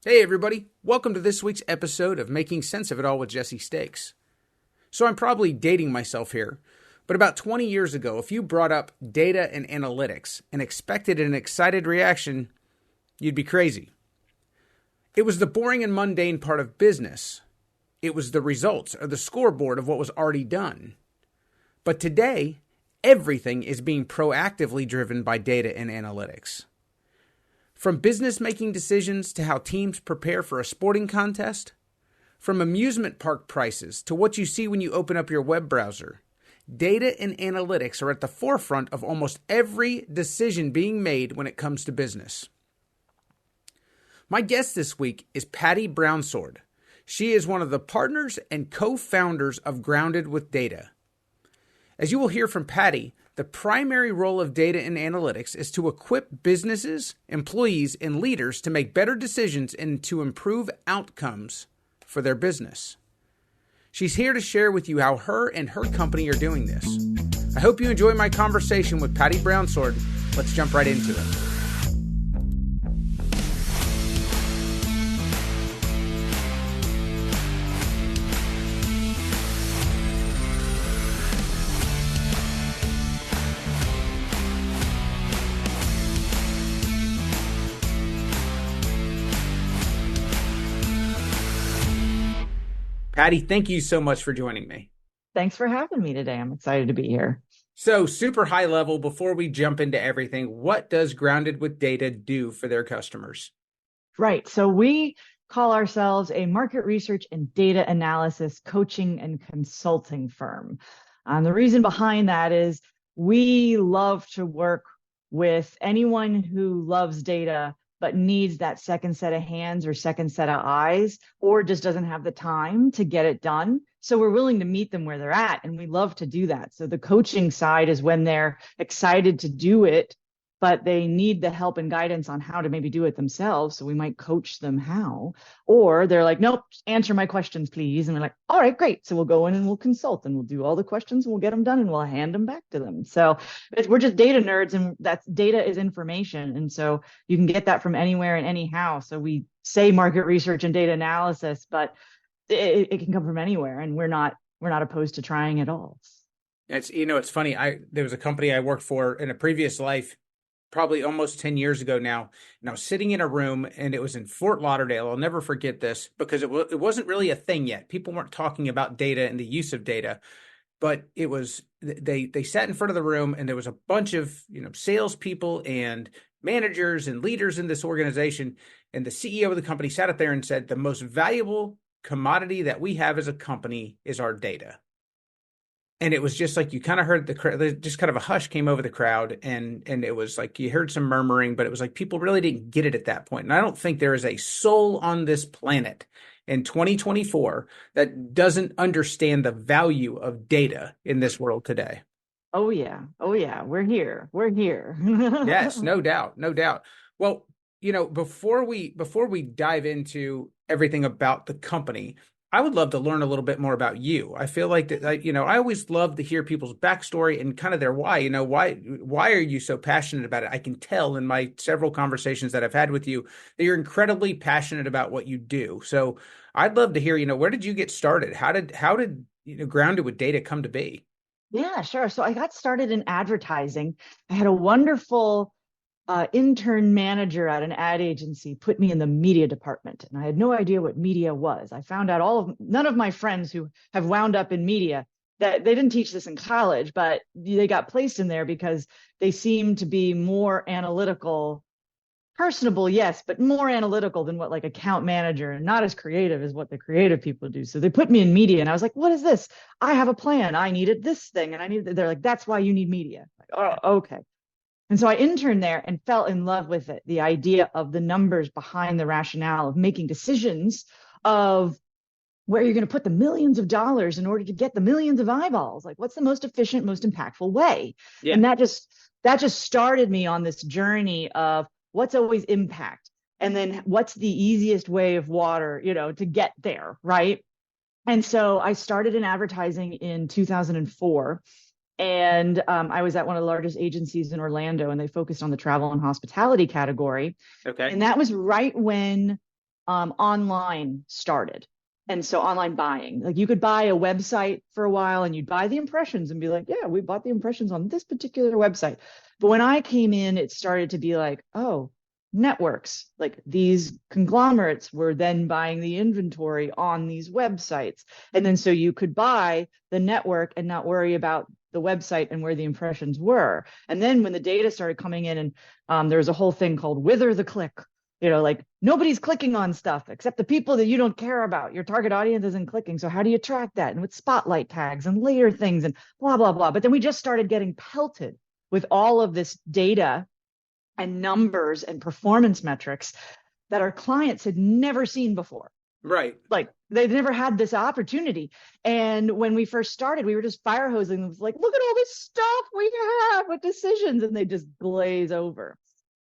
Hey everybody, welcome to this week's episode of Making Sense of It All with Jesse Stakes. So I'm probably dating myself here, but about 20 years ago, if you brought up data and analytics and expected an excited reaction, you'd be crazy. It was the boring and mundane part of business. It was the results or the scoreboard of what was already done. But today, everything is being proactively driven by data and analytics. From business making decisions to how teams prepare for a sporting contest, from amusement park prices to what you see when you open up your web browser, data and analytics are at the forefront of almost every decision being made when it comes to business. My guest this week is Patti Brownsord. She is one of the partners and co-founders of Grounded with Data. As you will hear from Patti, the primary role of data and analytics is to equip businesses, employees, and leaders to make better decisions and to improve outcomes for their business. She's here to share with you how her and her company are doing this. I hope you enjoy my conversation with Patti Brownsord. Let's jump right into it. Patti, thank you so much for joining me. Thanks for having me today. I'm excited to be here. So, super high level, before we jump into everything, what does Grounded with Data do for their customers? Right. So we call ourselves a market research and data analysis coaching and consulting firm. The reason behind that is we love to work with anyone who loves data but needs that second set of hands or second set of eyes, or just doesn't have the time to get it done. So we're willing to meet them where they're at, and we love to do that. So the coaching side is when they're excited to do it, but they need the help and guidance on how to maybe do it themselves. So we might coach them how, or they're like, nope, answer my questions, please. And we're like, all right, great. So we'll go in and we'll consult and we'll do all the questions and we'll get them done and we'll hand them back to them. So we're just data nerds, and that's data is information. And so you can get that from anywhere and anyhow. So we say market research and data analysis, but it can come from anywhere, and we're not opposed to trying it all. It's funny. There was a company I worked for in a previous life, probably almost 10 years ago now, and I was sitting in a room, and it was in Fort Lauderdale. I'll never forget this because it wasn't really a thing yet. People weren't talking about data and the use of data, but it was they sat in front of the room, and there was a bunch of salespeople and managers and leaders in this organization, and the CEO of the company sat up there and said, the most valuable commodity that we have as a company is our data. And it was just like you kind of heard just kind of a hush came over the crowd, and it was like you heard some murmuring, but it was like people really didn't get it at that point. And I don't think there is a soul on this planet in 2024 that doesn't understand the value of data in this world today. Oh yeah. Oh yeah. We're here. We're here. Yes, no doubt, no doubt. Well, before we dive into everything about the company, I would love to learn a little bit more about you. I feel like that, I always love to hear people's backstory and kind of their why. Why are you so passionate about it? I can tell in my several conversations that I've had with you that you're incredibly passionate about what you do. So I'd love to hear, where did you get started? How did Grounded with Data come to be? Yeah, sure. So I got started in advertising. I had a wonderful intern manager at an ad agency put me in the media department, and I had no idea what media was. I found out none of my friends who have wound up in media, that they didn't teach this in college, but they got placed in there because they seemed to be more analytical, personable, yes, but more analytical than what like account manager, and not as creative as what the creative people do. So they put me in media, and I was like, what is this? I have a plan. I needed this thing, and they're like, that's why you need media. Like, oh, okay. And so I interned there and fell in love with it. The idea of the numbers behind the rationale of making decisions of where you're going to put the millions of dollars in order to get the millions of eyeballs. Like, what's the most efficient, most impactful way? Yeah. And that just started me on this journey of what's always impact, and then what's the easiest way of water, to get there, right? And so I started in advertising in 2004. And I was at one of the largest agencies in Orlando, and they focused on the travel and hospitality category. Okay. And that was right when online started. And so online buying, like you could buy a website for a while and you'd buy the impressions and be like, yeah, we bought the impressions on this particular website. But when I came in, it started to be like, oh, networks, like these conglomerates were then buying the inventory on these websites. And then so you could buy the network and not worry about the website and where the impressions were. And then when the data started coming in, and there was a whole thing called wither the click, like nobody's clicking on stuff except the people that you don't care about. Your target audience isn't clicking. So how do you track that? And with spotlight tags and later things and blah, blah, blah. But then we just started getting pelted with all of this data and numbers and performance metrics that our clients had never seen before. Right. Like they've never had this opportunity. And when we first started, we were just fire hosing them, like, look at all this stuff we have with decisions, and they just glaze over.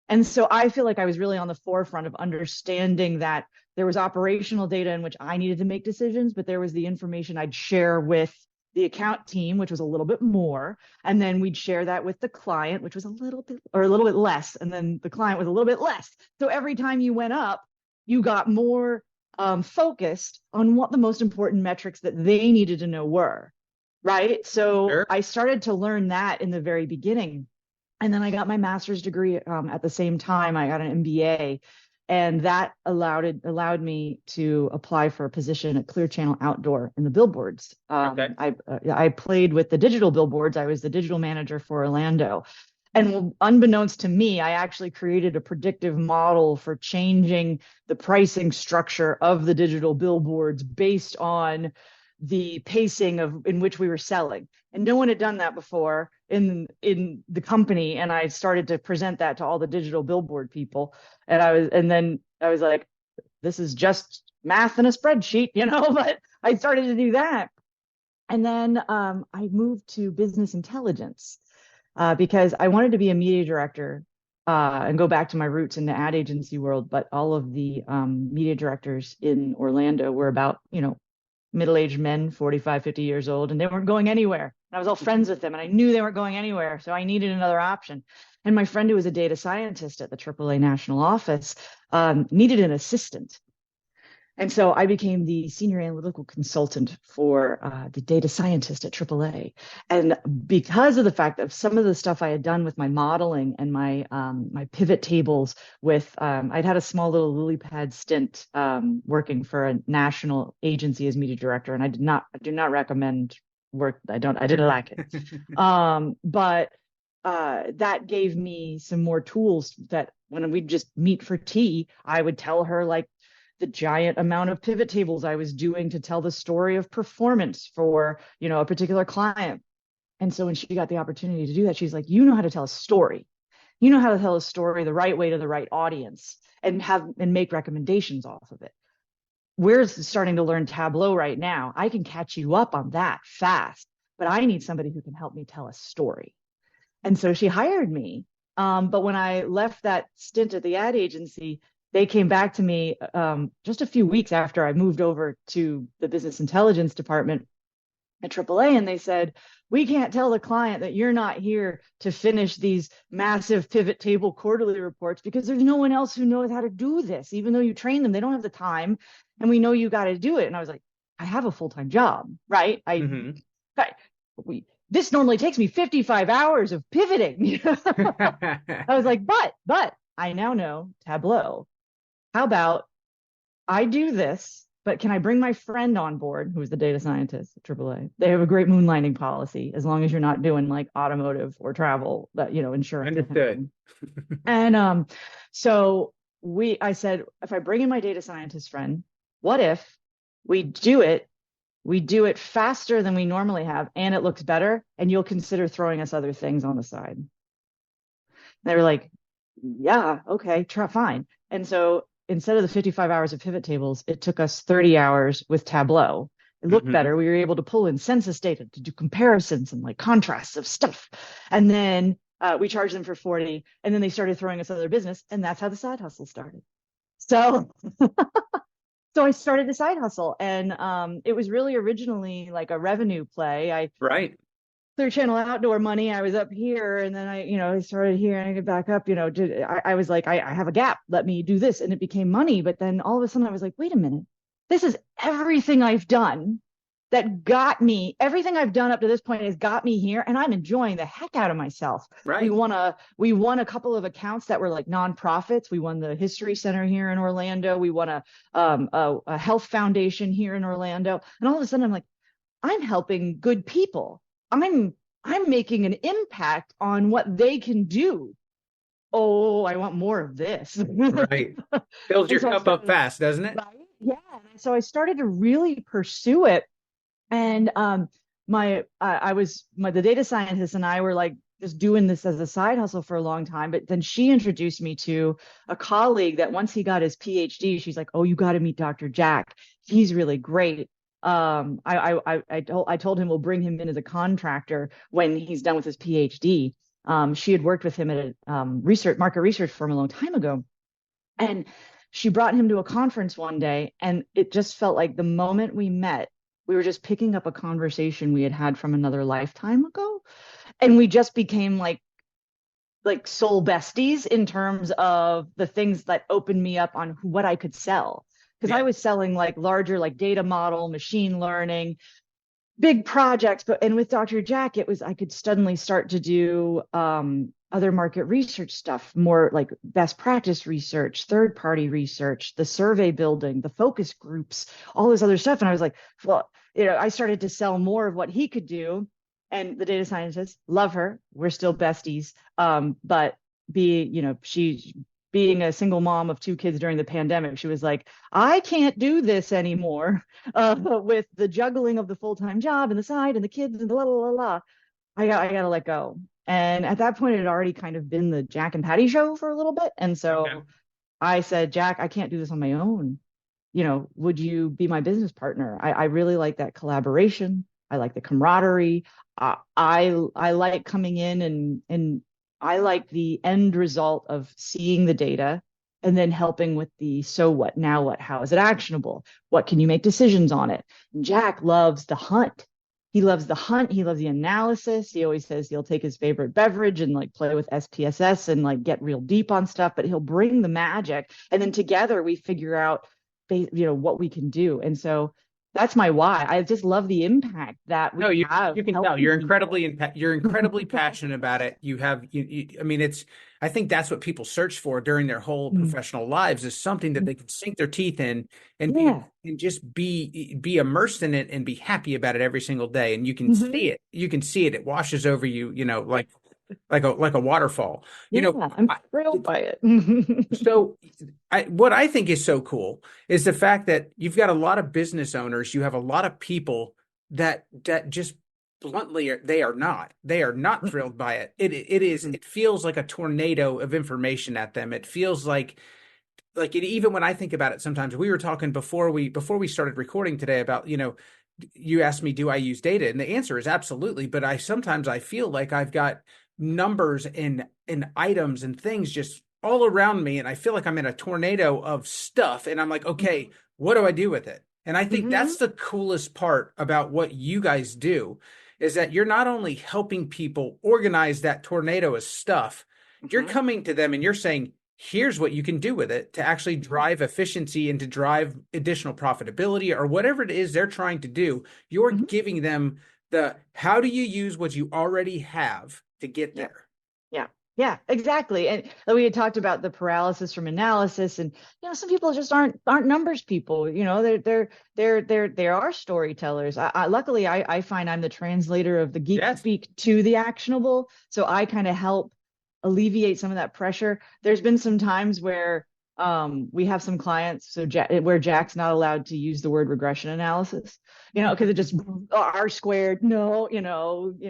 And so I feel like I was really on the forefront of understanding that there was operational data in which I needed to make decisions, but there was the information I'd share with the account team, which was a little bit more. And then we'd share that with the client, which was a little bit less. And then the client was a little bit less. So every time you went up, you got more focused on what the most important metrics that they needed to know were. Right. So Sure. I started to learn that in the very beginning. And then I got my master's degree at the same time. I got an MBA, and that allowed me to apply for a position at Clear Channel Outdoor in the billboards. Okay. I played with the digital billboards. I was the digital manager for Orlando. And unbeknownst to me, I actually created a predictive model for changing the pricing structure of the digital billboards based on the pacing in which we were selling. And no one had done that before in the company. And I started to present that to all the digital billboard people. And then I was like, this is just math in a spreadsheet, but I started to do that. And then I moved to business intelligence because I wanted to be a media director and go back to my roots in the ad agency world. But all of the media directors in Orlando were about, middle-aged men, 45, 50 years old, and they weren't going anywhere. And I was all friends with them, and I knew they weren't going anywhere. So I needed another option. And my friend who was a data scientist at the AAA national office needed an assistant. And so I became the senior analytical consultant for the data scientist at AAA. And because of the fact of some of the stuff I had done with my modeling and my pivot tables I'd had a small little lily pad stint working for a national agency as media director. And I do not recommend work. I didn't like it. But that gave me some more tools that when we'd just meet for tea, I would tell her like the giant amount of pivot tables I was doing to tell the story of performance for, a particular client. And so when she got the opportunity to do that, she's like, you know how to tell a story. You know how to tell a story the right way to the right audience and make recommendations off of it. We're starting to learn Tableau right now. I can catch you up on that fast, but I need somebody who can help me tell a story. And so she hired me. But when I left that stint at the ad agency, they came back to me just a few weeks after I moved over to the business intelligence department at AAA, and they said, we can't tell the client that you're not here to finish these massive pivot table quarterly reports because there's no one else who knows how to do this. Even though you train them, they don't have the time, and we know you got to do it. And I was like, I have a full-time job, right? This normally takes me 55 hours of pivoting. I was like, but I now know Tableau. How about I do this, but can I bring my friend on board, who's the data scientist at AAA? They have a great moonlighting policy, as long as you're not doing like automotive or travel, that, insurance. Understood. And so I said, if I bring in my data scientist friend, what if we do it faster than we normally have, and it looks better, and you'll consider throwing us other things on the side? And they were like, yeah, okay, fine. And so instead of the 55 hours of pivot tables, it took us 30 hours with Tableau. It looked better. We were able to pull in census data to do comparisons and like contrasts of stuff. And then we charged them for 40, and then they started throwing us other business. And that's how the side hustle started. So, so I started the side hustle, and it was really originally like a revenue play. Right. Clear Channel Outdoor money. I was up here, and then I started here and I get back up. I was like, I have a gap. Let me do this, and it became money. But then all of a sudden, I was like, wait a minute, this is everything I've done that got me. Everything I've done up to this point has got me here, and I'm enjoying the heck out of myself. We Right. won a couple of accounts that were like nonprofits. We won the History Center here in Orlando. We won a health foundation here in Orlando, and all of a sudden, I'm like, I'm helping good people. I'm making an impact on what they can do. Oh, I want more of this. Right. Fills And your so I cup up started, fast, doesn't it? right? Yeah. And so I started to really pursue it. And the data scientist and I were like just doing this as a side hustle for a long time. But then she introduced me to a colleague that once he got his PhD, she's like, "Oh, you got to meet Dr. Jack. He's really great." I told him we'll bring him in as a contractor when he's done with his PhD. She had worked with him at a market research firm a long time ago, and she brought him to a conference one day, and it just felt like the moment we met, we were just picking up a conversation we had had from another lifetime ago, and we just became like soul besties in terms of the things that opened me up on what I could sell. Because I Yeah. was selling like larger, like data model, machine learning, big projects. And with Dr. Jack, it was I could suddenly start to do other market research stuff, more like best practice research, third party research, the survey building, the focus groups, all this other stuff. And I was like, well, I started to sell more of what he could do. And the data scientist, love her. We're still besties. But she being a single mom of two kids during the pandemic, she was like, I can't do this anymore with the juggling of the full-time job and the side and the kids and the la la la la. I got to let go. And at that point, it had already kind of been the Jack and Patty show for a little bit. And Okay. so I said, Jack, I can't do this on my own. Would you be my business partner? I really like that collaboration. I like the camaraderie. I like coming in and I like the end result of seeing the data and then helping with the so what, now what, how is it actionable? What can you make decisions on it? And Jack loves the hunt. He loves the hunt. He loves the analysis. He always says he'll take his favorite beverage and like play with SPSS and like get real deep on stuff, but he'll bring the magic. And then together we figure out, what we can do. And so that's my why. I just love the impact that No, we have you can tell helping people. you're incredibly passionate about it. You have I mean it's I think that's what people search for during their whole Mm. professional lives is something that they can sink their teeth in Yeah. and just be immersed in it and be happy about it every single day. And you can Hmm. see it. You can see it. It washes over you, like a waterfall. You know, Yeah. I'm I, thrilled by it. so what I think is so cool is the fact that you've got a lot of business owners, you have a lot of people that just bluntly they are not thrilled by it. It feels like a tornado of information at them. It feels like even when I think about it sometimes we were talking before we started recording today about, you asked me, do I use data? And the answer is absolutely. But I feel like I've got numbers and items and things just all around me. And I feel like I'm in a tornado of stuff. And I'm like, okay, what do I do with it? And I think Hmm. that's the coolest part about what you guys do is that you're not only helping people organize that tornado of stuff, you're Hmm. coming to them and you're saying, here's what you can do with it to actually drive efficiency and to drive additional profitability or whatever it is they're trying to do. You're Hmm. giving them the how do you use what you already have to get Yeah. there? Yeah. Yeah, exactly. And we had talked about the paralysis from analysis, and some people just aren't numbers people. They are storytellers. Luckily, I find I'm the translator of the geek Yes. speak to the actionable, so I kind of help alleviate some of that pressure. There's been some times where we have some clients where Jack's not allowed to use the word regression analysis, because it just R squared, no,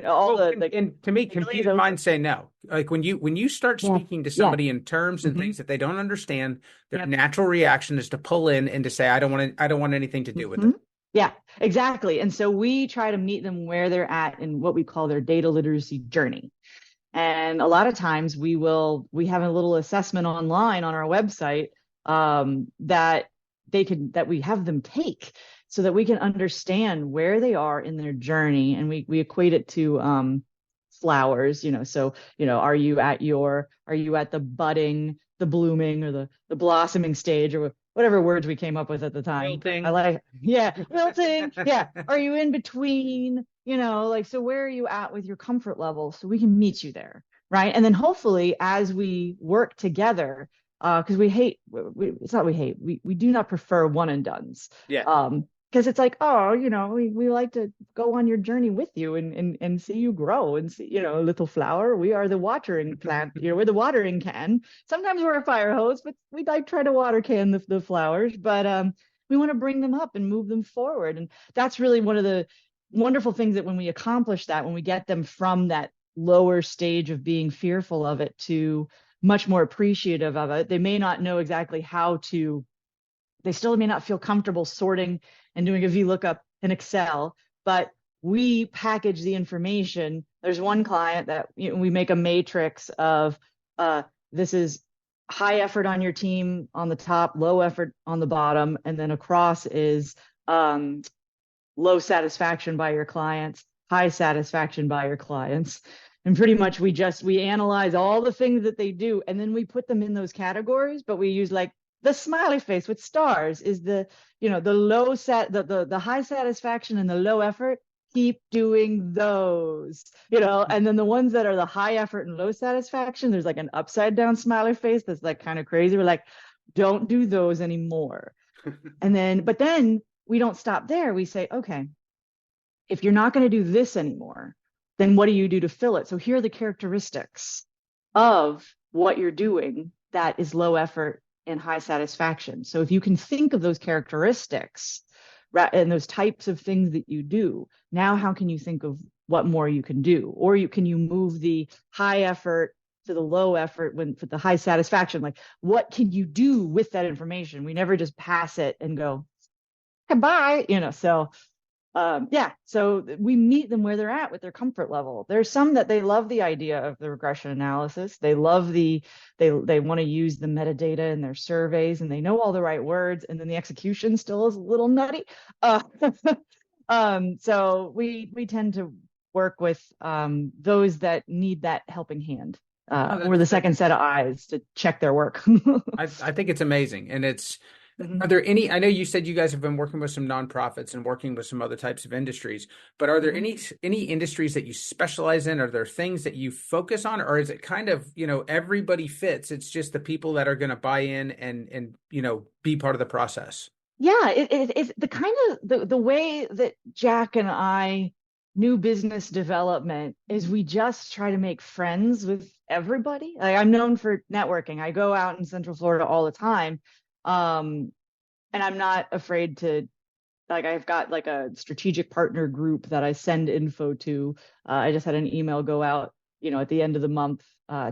all Well, the and to me, really computer those. minds say no. Like when you start Yeah. speaking to Yeah. somebody in terms and Hmm. things that they don't understand, their Yep. natural reaction is to pull in and to say, I don't want anything to do with Hmm. it. Yeah, exactly. And so we try to meet them where they're at in what we call their data literacy journey. And a lot of times we have a little assessment online on our website that we have them take. so that we can understand where they are in their journey. And we equate it to flowers, so, are you at the budding, the blooming, or the blossoming stage, or whatever words we came up with at the time. Wilting. I like, yeah, wilting. Yeah. Are you in between? So where are you at with your comfort level so we can meet you there? Right. And then hopefully as we work together, because it's not we hate, we do not prefer one and dones. Yeah. Because it's like, oh, we like to go on your journey with you and see you grow and see, little flower. We are the watering plant, we're the watering can. Sometimes we're a fire hose, but we like try to water can the flowers. But we want to bring them up and move them forward. And that's really one of the wonderful things, that when we accomplish that, when we get them from that lower stage of being fearful of it to much more appreciative of it, they may not know exactly how to, they still may not feel comfortable sorting and doing a VLOOKUP in Excel, but we package the information. There's one client that we make a matrix of this is high effort on your team on the top, low effort on the bottom, and then across is low satisfaction by your clients, high satisfaction by your clients. And pretty much we analyze all the things that they do, and then we put them in those categories, but we use like the smiley face with stars is the the high satisfaction and the low effort. Keep doing those, and then the ones that are the high effort and low satisfaction, there's like an upside down smiley face that's like kind of crazy. We're like, don't do those anymore. But then we don't stop there. We say, okay, if you're not going to do this anymore, then what do you do to fill it? So here are the characteristics of what you're doing that is low effort and high satisfaction. So if you can think of those characteristics and those types of things that you do, now how can you think of what more you can do? Or can you move the high effort to the low effort for the high satisfaction? Like, what can you do with that information? We never just pass it and go, goodbye, so we meet them where they're at with their comfort level. There's some that they love the idea of the regression analysis. They love they want to use the metadata in their surveys, and they know all the right words, and then the execution still is a little nutty. So we tend to work with those that need that helping hand, or the second set of eyes to check their work. I think it's amazing. And it's, Mhm. are there any, I know you said you guys have been working with some nonprofits and working with some other types of industries, but are there any industries that you specialize in? Are there things that you focus on, or is it kind of, everybody fits? It's just the people that are going to buy in and be part of the process. Yeah, it's the kind of the way that Jack and I new business development is we just try to make friends with everybody. Like, I'm known for networking. I go out in Central Florida all the time. And I'm not afraid to, like, I've got like a strategic partner group that I send info to. I just had an email go out, at the end of the month,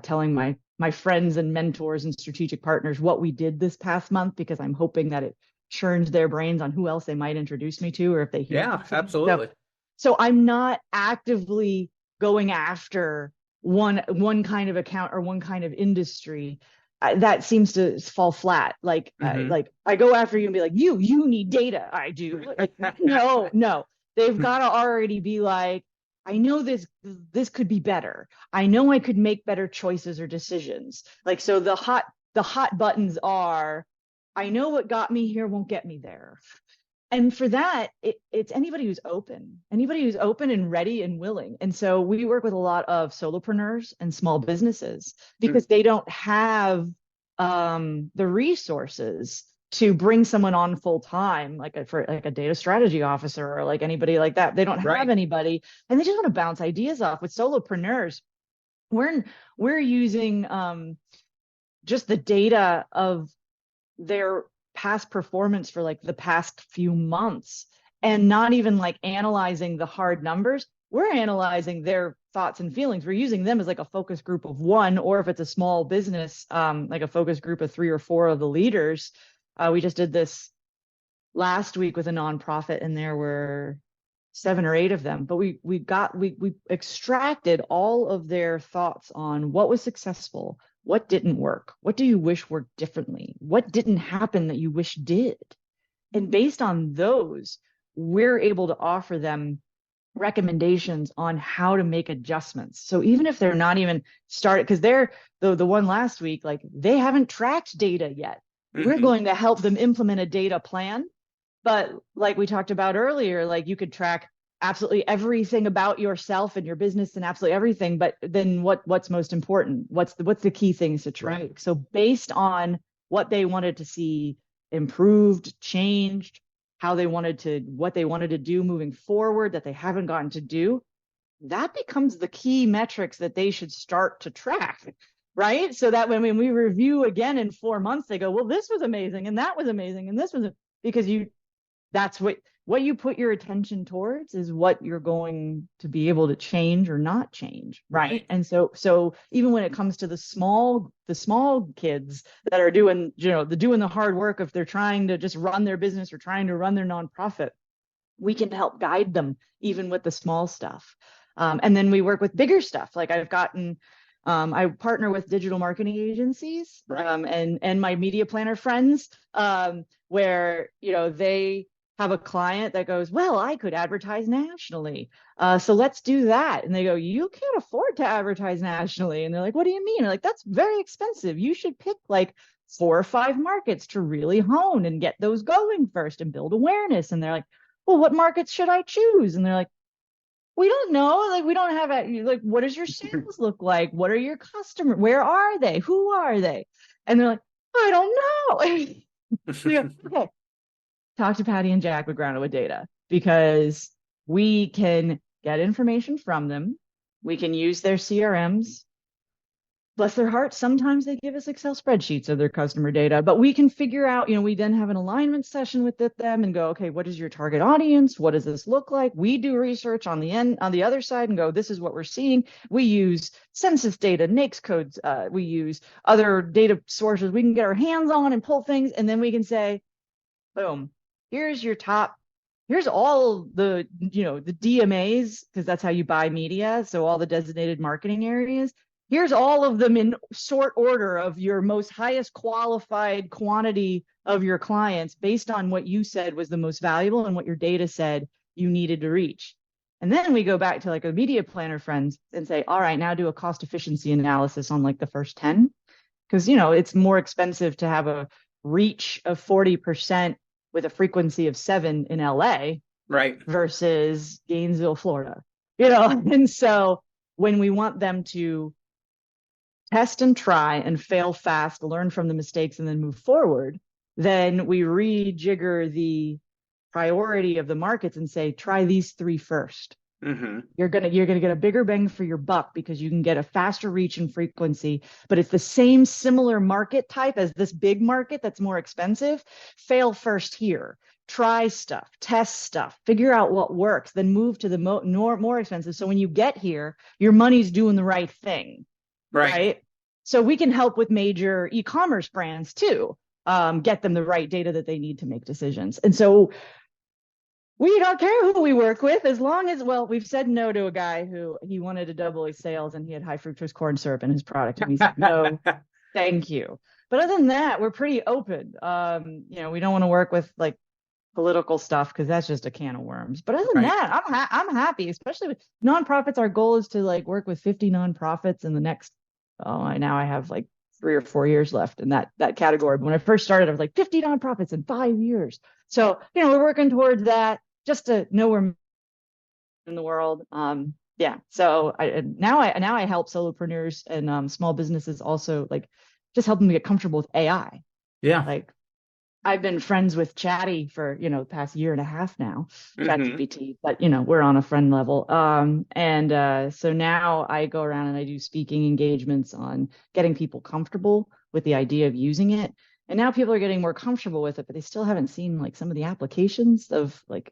telling my friends and mentors and strategic partners what we did this past month, because I'm hoping that it churns their brains on who else they might introduce me to, or if they hear. Yeah, absolutely. So I'm not actively going after one kind of account or one kind of industry. That seems to fall flat. Like, I go after you and be like, you need data. I do. Like, no, they've got to already be like, I know this could be better. I know I could make better choices or decisions. Like, so the hot buttons are, I know what got me here won't get me there. And for that, it's anybody who's open and ready and willing. And so we work with a lot of solopreneurs and small businesses because they don't have the resources to bring someone on full time, for a data strategy officer or like anybody like that. They don't have anybody, and they just want to bounce ideas off. With solopreneurs, we're using just the data of their past performance for like the past few months, and not even like analyzing the hard numbers. We're analyzing their thoughts and feelings. We're using them as like a focus group of one, or if it's a small business, like a focus group of 3 or 4 of the leaders. We just did this last week with a nonprofit, and there were 7 or 8 of them, but we extracted all of their thoughts on what was successful, what didn't work, what do you wish worked differently, what didn't happen that you wish did. And based on those, we're able to offer them recommendations on how to make adjustments. So even if they're not even started, because they're the one last week, like they haven't tracked data yet. We're Mm-hmm. going to help them implement a data plan. But like we talked about earlier, like you could track absolutely everything about yourself and your business and absolutely everything. But then what's most important? What's the key things to track? Right. So based on what they wanted to see improved, changed, what they wanted to do moving forward that they haven't gotten to do, that becomes the key metrics that they should start to track, right? So that when we review again in 4 months, they go, well, this was amazing and that was amazing and this was because that's what you put your attention towards is what you're going to be able to change or not change, right? And so even when it comes to the small kids that are doing the hard work, if they're trying to just run their business or trying to run their nonprofit, we can help guide them even with the small stuff. And then we work with bigger stuff. Like I partner with digital marketing agencies, and my media planner friends, where they have a client that goes, well, I could advertise nationally. So let's do that. And they go, you can't afford to advertise nationally. And they're like, what do you mean? I'm like, that's very expensive. You should pick like 4 or 5 markets to really hone and get those going first and build awareness. And they're like, well, what markets should I choose? And they're like, we don't know. Like, we don't have like, what does your sales look like? What are your customers? Where are they? Who are they? And they're like, I don't know. Go, okay, talk to Patty and Jack with Grounded with Data, because we can get information from them. We can use their CRMs. Bless their hearts, sometimes they give us Excel spreadsheets of their customer data, but we can figure out, we then have an alignment session with them and go, okay, what is your target audience? What does this look like? We do research on the other side and go, this is what we're seeing. We use census data, NAICS codes. We use other data sources we can get our hands on and pull things. And then we can say, boom, here's all the DMAs, because that's how you buy media. So all the designated marketing areas. Here's all of them in sort order of your most highest qualified quantity of your clients based on what you said was the most valuable and what your data said you needed to reach. And then we go back to like a media planner friends and say, all right, now do a cost efficiency analysis on like the first 10. Because, it's more expensive to have a reach of 40% with a frequency of 7 in LA, right, versus Gainesville, Florida, And so when we want them to test and try and fail fast, learn from the mistakes, and then move forward, then we rejigger the priority of the markets and say, try these 3 first. Mm-hmm. You're gonna get a bigger bang for your buck because you can get a faster reach and frequency, but it's the same similar market type as this big market that's more expensive. Fail first here. Try stuff, test stuff, figure out what works, then move to the more expensive. So when you get here, your money's doing the right thing. Right. So we can help with major e-commerce brands too, get them the right data that they need to make decisions. And so we don't care who we work with, as long as, well, we've said no to a guy who he wanted to double his sales and he had high fructose corn syrup in his product. And we said, no, thank you. But other than that, we're pretty open. We don't want to work with like political stuff because that's just a can of worms. But other than that, I'm happy, especially with nonprofits. Our goal is to like work with 50 nonprofits in the next, now I have like 3 or 4 years left in that category. But when I first started, I was like 50 nonprofits in 5 years. So, we're working towards that just to know we're in the world. So now I help solopreneurs and small businesses also, like, just help them get comfortable with AI. Yeah. Like, I've been friends with Chatty for, the past year and a half now, ChatGPT, but, we're on a friend level. So now I go around and I do speaking engagements on getting people comfortable with the idea of using it. And now people are getting more comfortable with it, but they still haven't seen like some of the applications of like,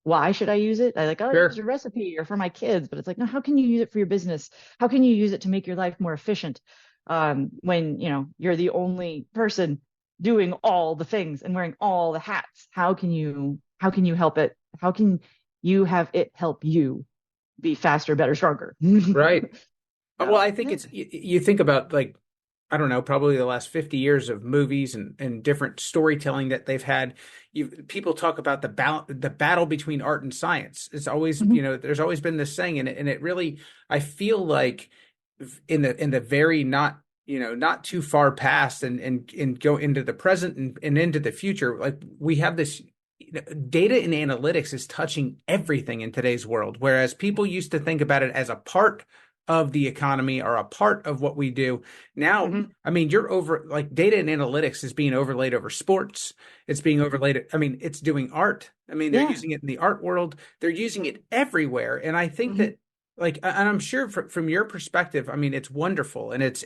why should I use it? I like, oh, it's a recipe or for my kids, but it's like, no, how can you use it for your business? How can you use it to make your life more efficient? When, you're the only person doing all the things and wearing all the hats. How can you help it? How can you have it help you be faster, better, stronger? Right. Well, I think it's, you think about like I don't know, probably the last 50 years of movies and different storytelling that they've had. People talk about the battle between art and science. It's always, Mhm. there's always been this saying, and it really, I feel like in the very not, not too far past and go into the present and into the future, like we have this data and analytics is touching everything in today's world, whereas people used to think about it as a part of the economy or a part of what we do. Now, Mhm. I mean, you're over like data and analytics is being overlaid over sports. It's being overlaid. I mean, it's doing art. I mean, they're Yeah. using it in the art world. They're using it everywhere. And I think Mhm. that like, and I'm sure from your perspective, I mean, it's wonderful and it's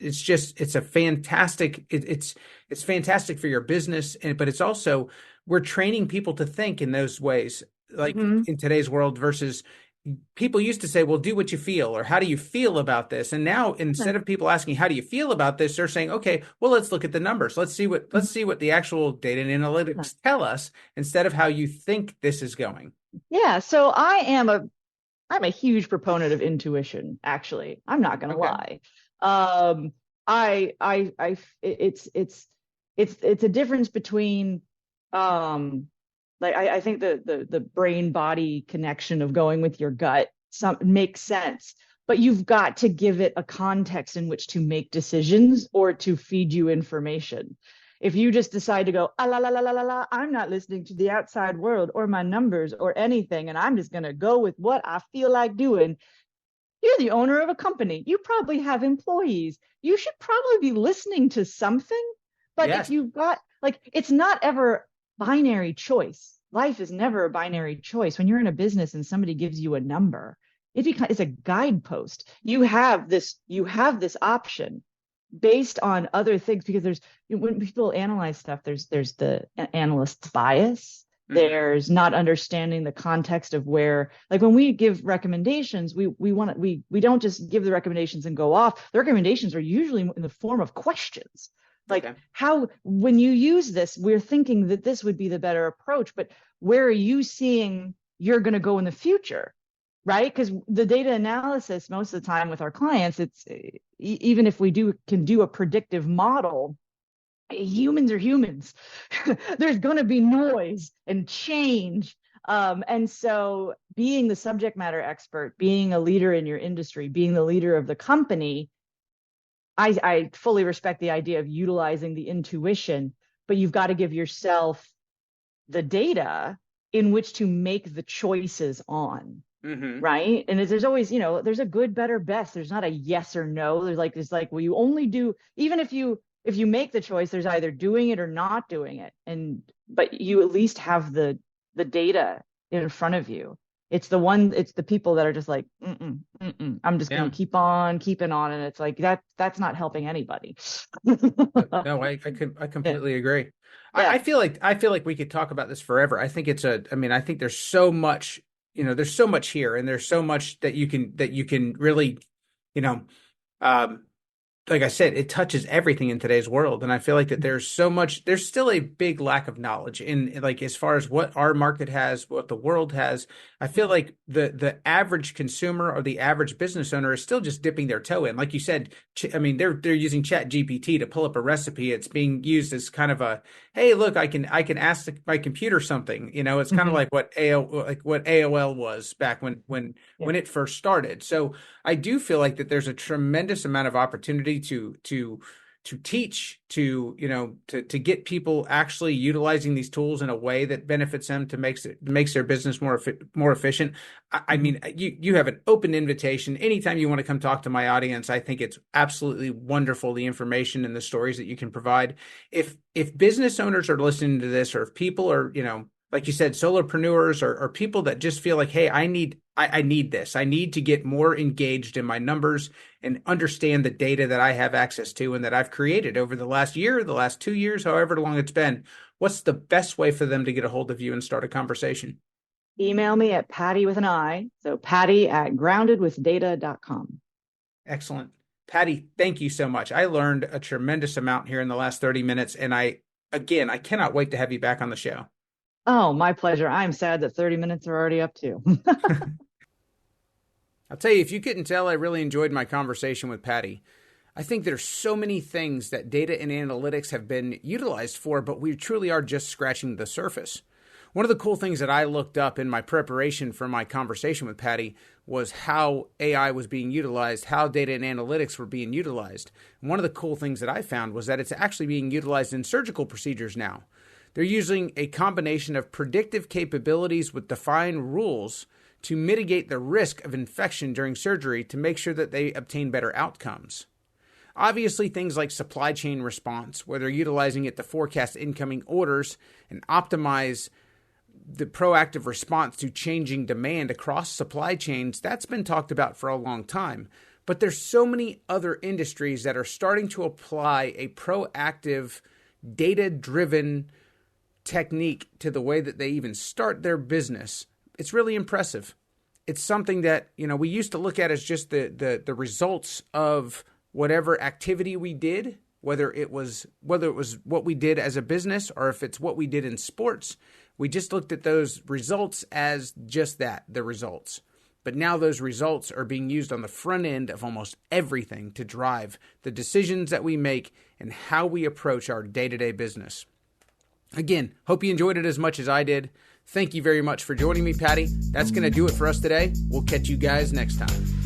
just, it's a fantastic, it's fantastic for your business. But it's also, we're training people to think in those ways, like Mhm. in today's world versus people used to say, well, do what you feel, or how do you feel about this? And now instead of people asking, how do you feel about this? They're saying, okay, well, let's look at the numbers. Let's see what the actual data and Yeah. analytics tell us instead of how you think this is going. Yeah. So I'm a huge proponent of intuition, actually. I'm not gonna Okay. lie. Um, it's a difference between, like I think the brain body connection of going with your gut makes sense, but you've got to give it a context in which to make decisions or to feed you information. If you just decide to go, ah, la, la, la, la, la, la, I'm not listening to the outside world or my numbers or anything, and I'm just going to go with what I feel like doing, you're the owner of a company. You probably have employees. You should probably be listening to something. But if Yes. you've got, like, it's not ever binary choice. Life is never a binary choice. When you're in a business and somebody gives you a number, it's a guidepost. You have this option based on other things, because when people analyze stuff, there's the analyst's bias. Hmm. There's not understanding the context of where, like, when we give recommendations, we don't just give the recommendations and go off. The recommendations are usually in the form of questions, like, Okay. how, when you use this, we're thinking that this would be the better approach, but where are you seeing you're going to go in the future? Right? Because the data analysis, most of the time with our clients, it's even if we can do a predictive model, humans are humans. There's going to be noise and change. And so being the subject matter expert, being a leader in your industry, being the leader of the company, I fully respect the idea of utilizing the intuition, but you've got to give yourself the data in which to make the choices on. Hmm. Right. And there's always, there's a good, better, best. There's not a yes or no. It's like, well, you only do, even if you make the choice, there's either doing it or not doing it. But you at least have the data in front of you. It's the people that are just like, mm-mm, mm-mm, I'm just going Yeah. to keep on keeping on. And it's like, that's not helping anybody. No, I Yeah. completely agree. Yeah. I feel like we could talk about this forever. I mean, I think there's so much, there's so much here and there's so much that you can really, you know, um, like I said, it touches everything in today's world. And I feel like that there's still a big lack of knowledge in like as far as what our market has, what the world has. I feel like the average consumer or the average business owner is still just dipping their toe in. Like you said, I mean, they're using Chat GPT to pull up a recipe. It's being used as kind of a, hey, look, I can ask my computer something. It's kind of Mhm. like what AOL was back Yeah. when it first started. So I do feel like that there's a tremendous amount of opportunity to teach, to get people actually utilizing these tools in a way that benefits them to makes their business more efficient. I Mhm. mean, you have an open invitation anytime you want to come talk to my audience. I think it's absolutely wonderful the information and the stories that you can provide. If business owners are listening to this, or if people are, like you said, solopreneurs or people that just feel like, hey, I need this. I need to get more engaged in my numbers and understand the data that I have access to and that I've created over the last year, the last 2 years, however long it's been. What's the best way for them to get a hold of you and start a conversation? Email me at Patty with an I. So Patty at groundedwithdata.com. Excellent. Patti, thank you so much. I learned a tremendous amount here in the last 30 minutes. And again, I cannot wait to have you back on the show. Oh, my pleasure. I'm sad that 30 minutes are already up too. I'll tell you, if you couldn't tell, I really enjoyed my conversation with Patti. I think there's so many things that data and analytics have been utilized for, but we truly are just scratching the surface. One of the cool things that I looked up in my preparation for my conversation with Patti was how AI was being utilized, how data and analytics were being utilized. And one of the cool things that I found was that it's actually being utilized in surgical procedures now. They're using a combination of predictive capabilities with defined rules to mitigate the risk of infection during surgery to make sure that they obtain better outcomes. Obviously, things like supply chain response, where they're utilizing it to forecast incoming orders and optimize the proactive response to changing demand across supply chains, that's been talked about for a long time. But there's so many other industries that are starting to apply a proactive, data-driven technique to the way that they even start their business. It's really impressive. It's something that, we used to look at as just the results of whatever activity we did, whether it was what we did as a business or if it's what we did in sports. We just looked at those results as just that, the results. But now those results are being used on the front end of almost everything to drive the decisions that we make and how we approach our day-to-day business. Again, hope you enjoyed it as much as I did. Thank you very much for joining me, Patti. That's going to do it for us today. We'll catch you guys next time.